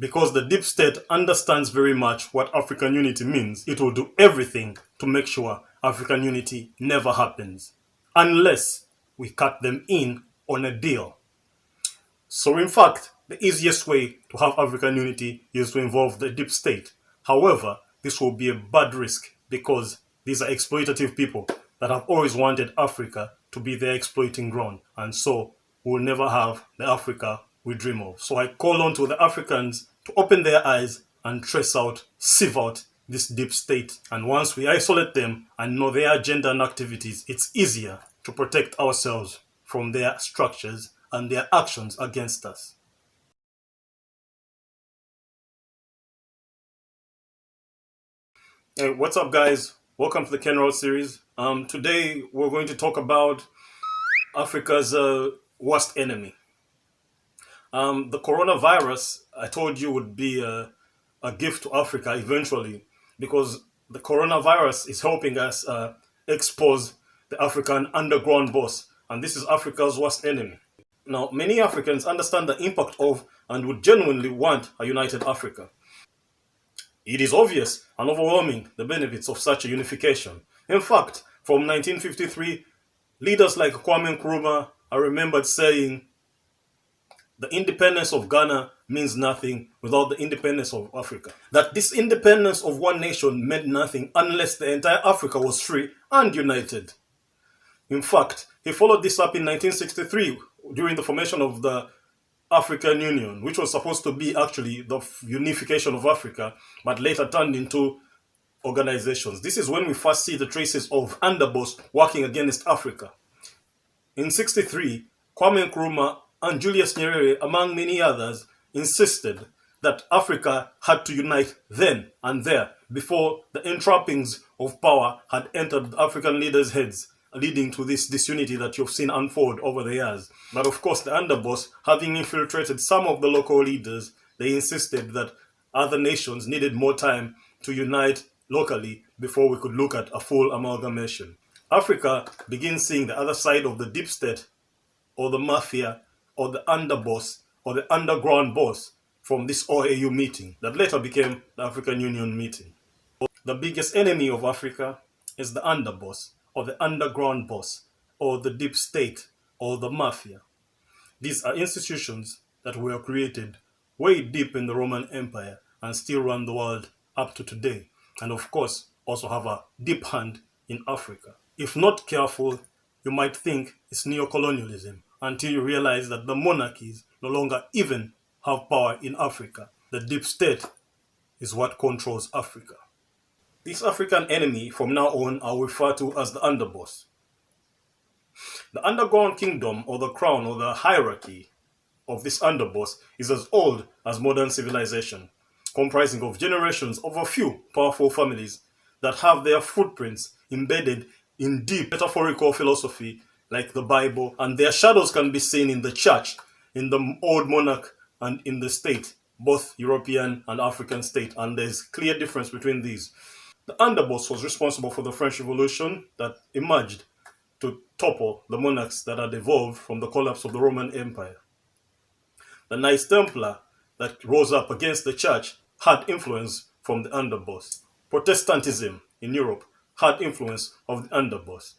Because the deep state understands very much what African unity means, it will do everything to make sure African unity never happens, unless we cut them in on a deal. So in fact, the easiest way to have African unity is to involve the deep state. However, this will be a bad risk because these are exploitative people that have always wanted Africa to be their exploiting ground. And so we'll never have the Africa we dream of. So I call on to the Africans to open their eyes and trace out, sieve out this deep state. And once we isolate them and know their agenda and activities, it's easier to protect ourselves from their structures and their actions against us. Hey, what's up, guys? Welcome to the Kenrald series. Today we're going to talk about Africa's worst enemy. The coronavirus, I told you, would be a gift to Africa eventually, because the coronavirus is helping us expose the African underground boss, and this is Africa's worst enemy. Now, many Africans understand the impact of and would genuinely want a united Africa. It is obvious and overwhelming the benefits of such a unification. In fact, from 1953, leaders like Kwame Nkrumah are remembered saying, "The independence of Ghana means nothing without the independence of Africa." That this independence of one nation meant nothing unless the entire Africa was free and united. In fact, he followed this up in 1963 during the formation of the African Union, which was supposed to be actually the unification of Africa, but later turned into organizations. This is when we first see the traces of underboss working against Africa. In 63, Kwame Nkrumah and Julius Nyerere, among many others, insisted that Africa had to unite then and there before the entrappings of power had entered African leaders' heads, leading to this disunity that you've seen unfold over the years. But of course, the underboss, having infiltrated some of the local leaders, they insisted that other nations needed more time to unite locally before we could look at a full amalgamation. Africa begins seeing the other side of the deep state, or the mafia, or the underboss, or the underground boss from this OAU meeting that later became the African Union meeting. The biggest enemy of Africa is the underboss, or the underground boss, or the deep state, or the mafia. These are institutions that were created way deep in the Roman Empire and still run the world up to today, and of course also have a deep hand in Africa. If not careful, you might think it's neocolonialism until you realize that the monarchies no longer even have power in Africa. The deep state is what controls Africa. This African enemy from now on I'll refer to as the underboss. The underground kingdom, or the crown, or the hierarchy of this underboss is as old as modern civilization, comprising of generations of a few powerful families that have their footprints embedded in deep metaphorical philosophy like the Bible, and their shadows can be seen in the church, in the old monarch, and in the state, both European and African state, and there's clear difference between these. The underboss was responsible for the French Revolution that emerged to topple the monarchs that had evolved from the collapse of the Roman Empire. The Knights Templar that rose up against the church had influence from the underboss. Protestantism in Europe had influence of the underboss.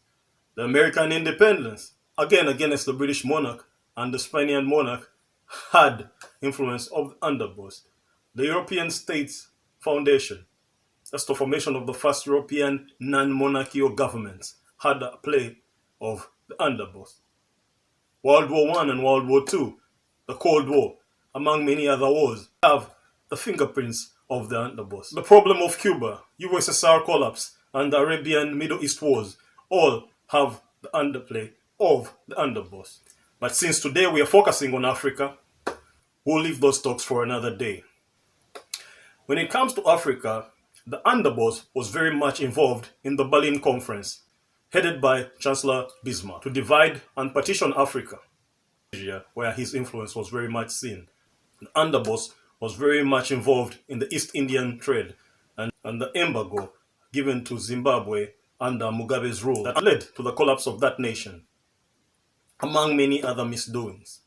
The American independence, again against the British monarch and the Spanish monarch, had influence of the underboss. The European States Foundation, that's the formation of the first European non-monarchical governments, had a play of the underboss. World War I and World War II, the Cold War, among many other wars, have the fingerprints of the underboss. The problem of Cuba, USSR collapse, and the Arabian Middle East wars all have the underplay of the underboss. But since today we are focusing on Africa, we'll leave those talks for another day. When it comes to Africa, the underboss was very much involved in the Berlin Conference, headed by Chancellor Bismarck, to divide and partition Africa, where his influence was very much seen. The underboss was very much involved in the East Indian trade and the embargo given to Zimbabwe under Mugabe's rule that led to the collapse of that nation, among many other misdoings.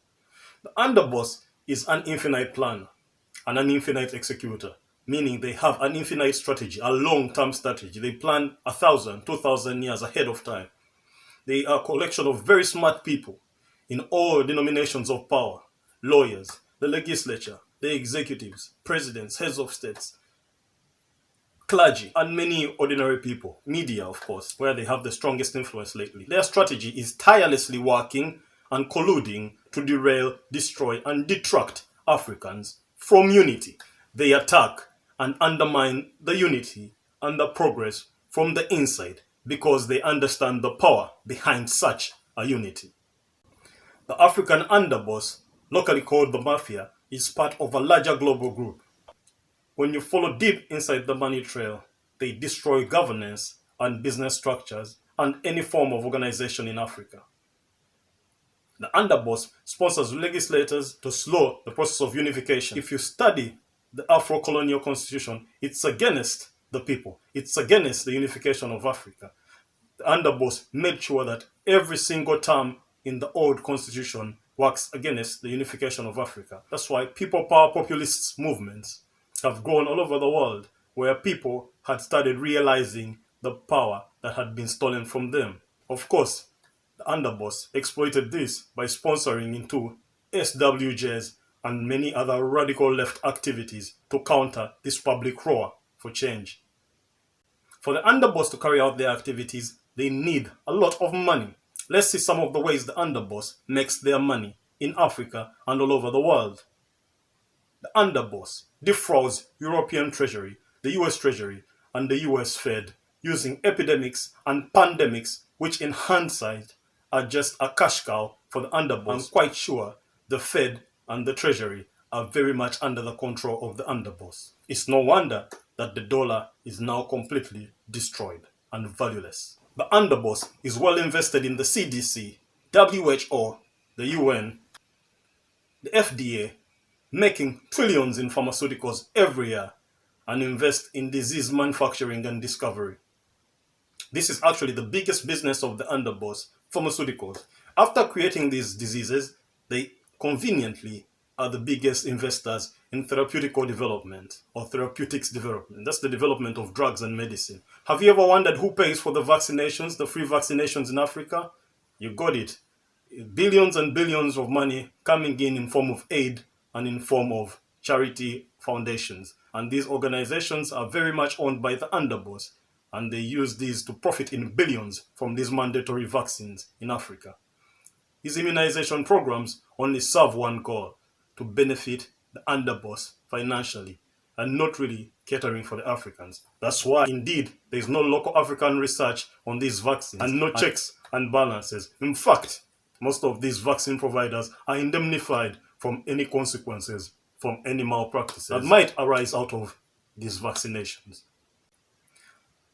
The underboss is an infinite planner, and an infinite executor, meaning they have an infinite strategy, a long-term strategy. They plan 1,000, 2,000 years ahead of time. They are a collection of very smart people in all denominations of power: lawyers, the legislature, the executives, presidents, heads of states, clergy, and many ordinary people. Media, of course, where they have the strongest influence lately. Their strategy is tirelessly working and colluding to derail, destroy, and detract Africans from unity. They attack and undermine the unity and the progress from the inside because they understand the power behind such a unity. The African underboss, locally called the mafia, is part of a larger global group. When you follow deep inside the money trail, they destroy governance and business structures and any form of organization in Africa. The underboss sponsors legislators to slow the process of unification. If you study the Afro-colonial constitution, it's against the people. It's against the unification of Africa. The underboss made sure that every single term in the old constitution works against the unification of Africa. That's why people power populist movements have grown all over the world, where people had started realizing the power that had been stolen from them. Of course, the underboss exploited this by sponsoring into SWJs and many other radical left activities to counter this public roar for change. For the underboss to carry out their activities, they need a lot of money. Let's see some of the ways the underboss makes their money in Africa and all over the world. The underboss defrauds European Treasury, the US Treasury, and the US Fed using epidemics and pandemics, which in hindsight are just a cash cow for the underboss. I'm quite sure the Fed and the Treasury are very much under the control of the underboss. It's no wonder that the dollar is now completely destroyed and valueless. The underboss is well invested in the CDC, WHO, the UN, the FDA, making trillions in pharmaceuticals every year and invest in disease manufacturing and discovery. This is actually the biggest business of the underboss, pharmaceuticals. After creating these diseases, they conveniently are the biggest investors in therapeutical development or therapeutics development. That's the development of drugs and medicine. Have you ever wondered who pays for the vaccinations, the free vaccinations in Africa? You got it. Billions and billions of money coming in form of aid and in form of charity foundations. And these organizations are very much owned by the underboss, and they use these to profit in billions from these mandatory vaccines in Africa. His immunization programs only serve one goal: to benefit the underboss financially and not really catering for the Africans. That's why, indeed, there is no local African research on these vaccines and no checks and balances. In fact, most of these vaccine providers are indemnified from any consequences from any malpractices that might arise out of these vaccinations.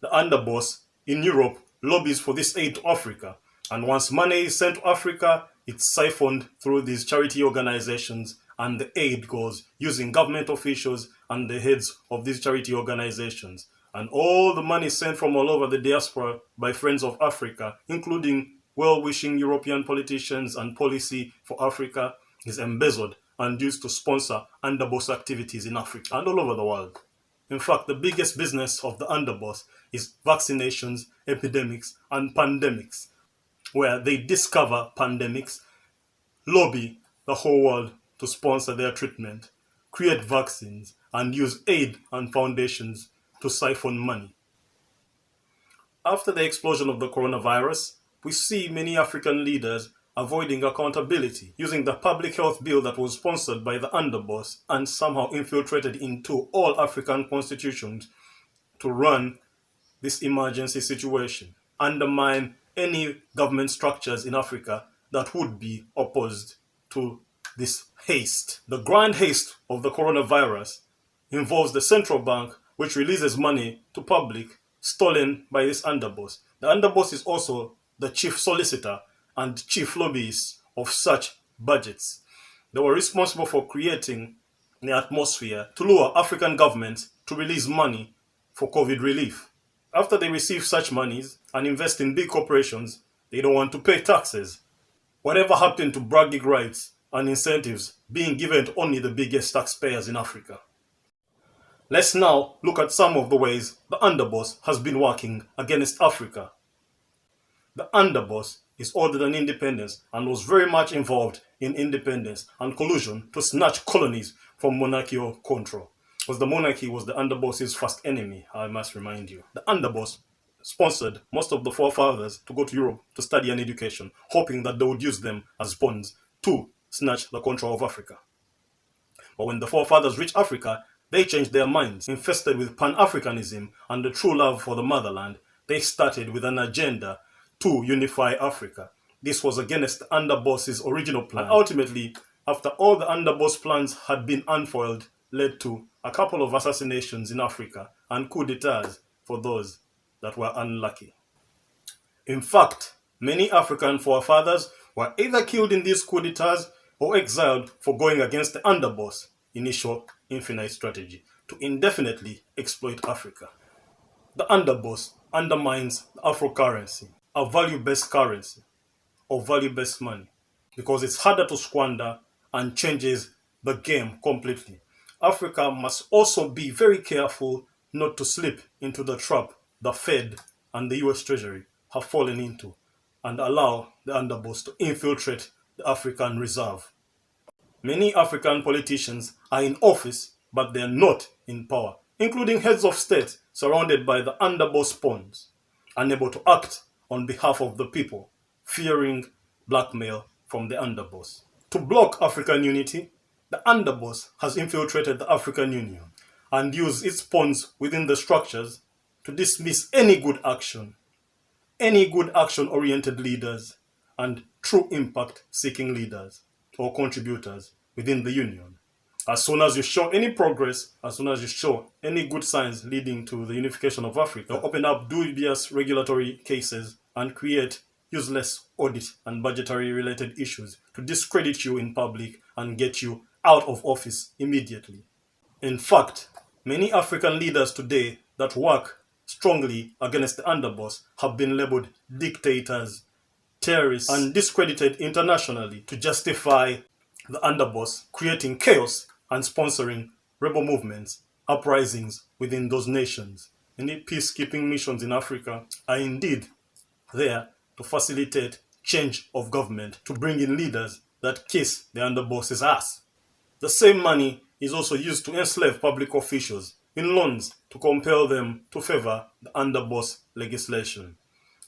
The underboss in Europe lobbies for this aid to Africa, and once money is sent to Africa, it's siphoned through these charity organizations, and the aid goes using government officials and the heads of these charity organizations. And all the money sent from all over the diaspora by friends of Africa, including well-wishing European politicians and policy for Africa, is embezzled and used to sponsor underboss activities in Africa and all over the world. In fact, the biggest business of the underboss is vaccinations, epidemics, and pandemics, where they discover pandemics, lobby the whole world to sponsor their treatment, create vaccines, and use aid and foundations to siphon money. After the explosion of the coronavirus, we see many African leaders avoiding accountability, using the public health bill that was sponsored by the underboss and somehow infiltrated into all African constitutions to run this emergency situation, undermine any government structures in Africa that would be opposed to this haste. The grand haste of the coronavirus involves the central bank, which releases money to public stolen by this underboss. The underboss is also the chief solicitor and chief lobbyist of such budgets. They were responsible for creating the atmosphere to lure African governments to release money for COVID relief. After they receive such monies and invest in big corporations, they don't want to pay taxes. Whatever happened to bragging rights and incentives being given to only the biggest taxpayers in Africa? Let's now look at some of the ways the underboss has been working against Africa. The underboss is ordered an independence and was very much involved in independence and collusion to snatch colonies from monarchical control. Because the monarchy was the underboss's first enemy, I must remind you. The underboss sponsored most of the forefathers to go to Europe to study and education, hoping that they would use them as pawns to snatch the control of Africa. But when the forefathers reached Africa, they changed their minds. Infested with Pan-Africanism and the true love for the motherland, they started with an agenda to unify Africa. This was against the underboss's original plan. And ultimately, after all the underboss plans had been unfoiled, led to a couple of assassinations in Africa and coups d'etats for those that were unlucky. In fact, many African forefathers were either killed in these coups d'etats or exiled for going against the underboss' initial infinite strategy to indefinitely exploit Africa. The underboss undermines the Afro currency, a value-based currency or value-based money, because it's harder to squander and changes the game completely. Africa must also be very careful not to slip into the trap the Fed and the US Treasury have fallen into and allow the underboss to infiltrate the African reserve. Many African politicians are in office, but they are not in power, including heads of state surrounded by the underboss pawns, unable to act on behalf of the people, fearing blackmail from the underboss. To block African unity, the underboss has infiltrated the African Union and used its pawns within the structures to dismiss any good action-oriented leaders and true impact-seeking leaders or contributors within the union. As soon as you show any progress, as soon as you show any good signs leading to the unification of Africa, open up dubious regulatory cases and create useless audit and budgetary related issues to discredit you in public and get you out of office immediately. In fact, many African leaders today that work strongly against the underboss have been labeled dictators, terrorists, and discredited internationally to justify the underboss creating chaos and sponsoring rebel movements, uprisings within those nations. Any peacekeeping missions in Africa are indeed there to facilitate change of government, to bring in leaders that kiss the underboss's ass. The same money is also used to enslave public officials in loans to compel them to favor the underboss legislation.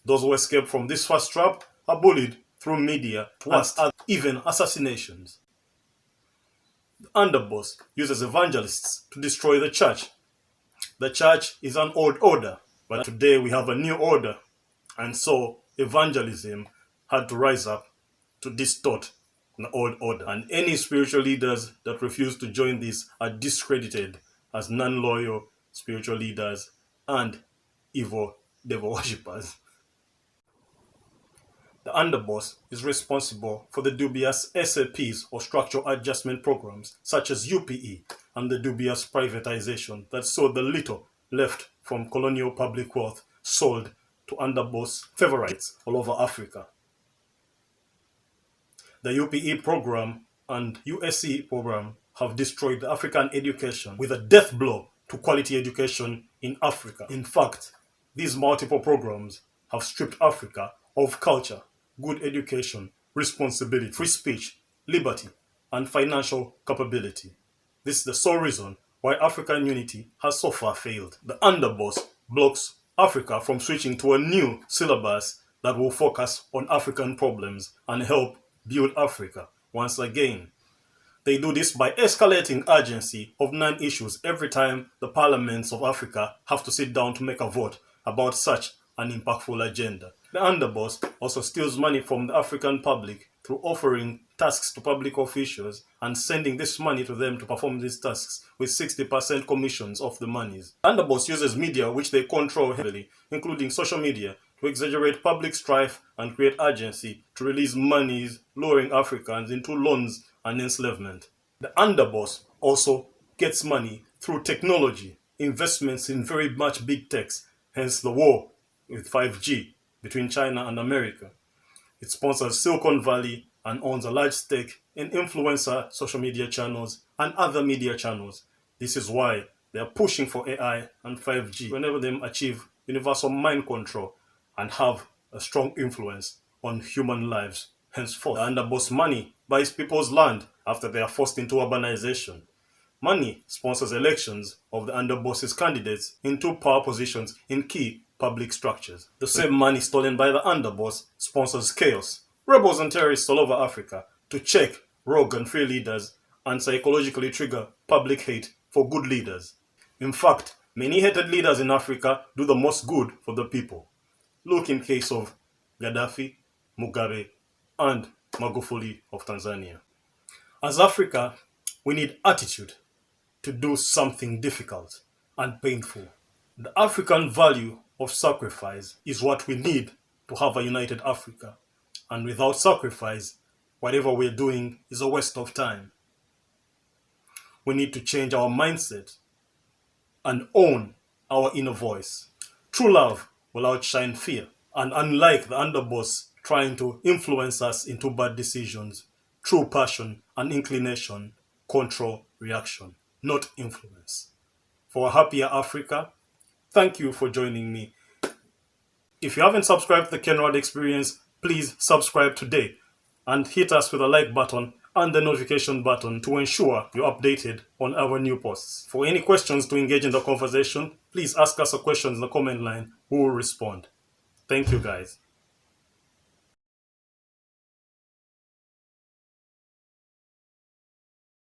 Those who escape from this first trap are bullied through media, plus even assassinations. The underboss uses evangelists to destroy the church. The church is an old order, but today we have a new order, and so evangelism had to rise up to distort the old order. And any spiritual leaders that refuse to join this are discredited as non-loyal spiritual leaders and evil devil worshippers. The underboss is responsible for the dubious SAPs or structural adjustment programs such as UPE and the dubious privatization that saw the little left from colonial public wealth sold to underboss favorites all over Africa. The UPE program and USE program have destroyed the African education with a death blow to quality education in Africa. In fact, these multiple programs have stripped Africa of culture, good education, responsibility, free speech, liberty, and financial capability. This is the sole reason why African unity has so far failed. The underboss blocks Africa from switching to a new syllabus that will focus on African problems and help build Africa once again. They do this by escalating urgency of non-issues every time the parliaments of Africa have to sit down to make a vote about such an impactful agenda. The underboss also steals money from the African public through offering tasks to public officials and sending this money to them to perform these tasks with 60% commissions of the monies. The underboss uses media which they control heavily, including social media, to exaggerate public strife and create urgency to release monies, luring Africans into loans and enslavement. The underboss also gets money through technology, investments in very much big techs, hence the war with 5G between China and America. It sponsors Silicon Valley and owns a large stake in influencer social media channels and other media channels. This is why They are pushing for AI and 5G to enable them achieve universal mind control and have a strong influence on human lives. Henceforth, the underboss money buys people's land after they are forced into urbanization. Money sponsors elections of the underboss's candidates into power positions in key public structures. The same money stolen by the underboss sponsors chaos, rebels and terrorists all over Africa to check rogue and free leaders and psychologically trigger public hate for good leaders. In fact, many hated leaders in Africa do the most good for the people. Look in case of Gaddafi, Mugabe, and Magufuli of Tanzania. As Africa, we need attitude to do something difficult and painful. The African value of sacrifice is what we need to have a united Africa. And without sacrifice, whatever we're doing is a waste of time. We need to change our mindset and own our inner voice. True love will outshine fear. And unlike the underboss trying to influence us into bad decisions, true passion and inclination control reaction, not influence. For a happier Africa, thank you for joining me. If you haven't subscribed to the Kenrald Experience, please subscribe today and hit us with a like button and the notification button to ensure you're updated on our new posts. For any questions to engage in the conversation, please ask us a question in the comment line. We will respond. Thank you, guys.